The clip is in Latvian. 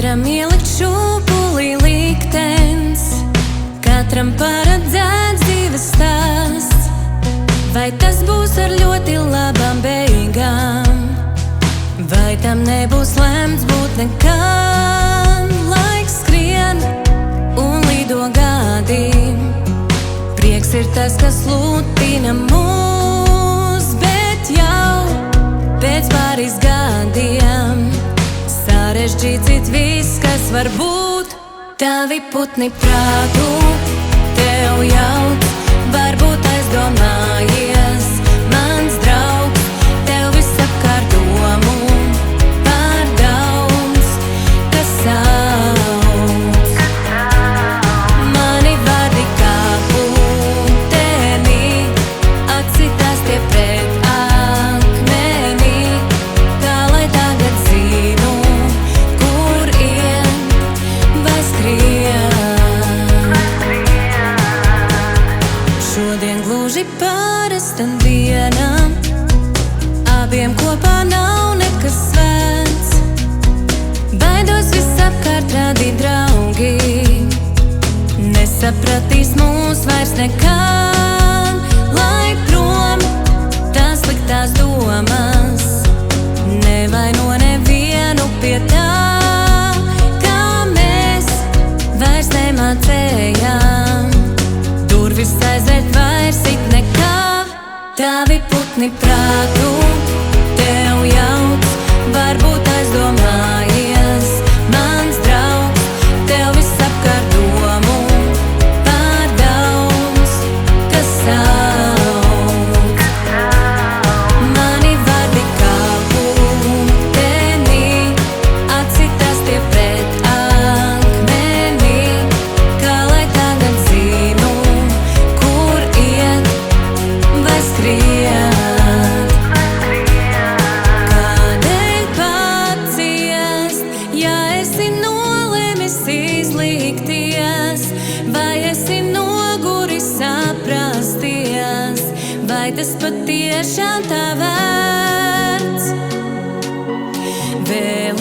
Katram ielikt šūpulī liktenis, katram paredzēts dzīves stāsts. Vai tas būs ar ļoti labām beigām, vai tam nebūs lemts būt nekad? Laiks skrien un lido gadi, prieks ir tas, kas lutina mūs, bet jau pēc pāris gadiem sarežģīts it viss, kas var būt. Tavi putni prātu tev jauc, varbūt aizdomājies, mans draugs, tev visapkārt domu par daudz, kas sauc. Mani vārdi kā puteni, atsitās tie pret akmeni, kā lai tagad zinu, kur iet vai skrien. Šodien gluži parasta diena, abiem kopā nav nekas svēts. Baidos visapkārt radīt draugi, nesapratīs mūs vairs nekad. Lai prom tās sliktās domas, nevaino nevienu pie tā, kā mēs vairs nemācējām. Durvis aizvērt vairs it nekā. Tavi putni prātu tev jauc, varbūt aizdomājies, mans draugs, tev visapkārt domu par daudz, kas sauc. Mani vārdi kā puteni, atsitās tie pret akmeni, kā lai tagad zinu, kur iet vai skrien. Kādēļ paciest, ja esi nolemis izlikties, vai esi noguris saprasties, vai tas patiešām tā vērts? Vēl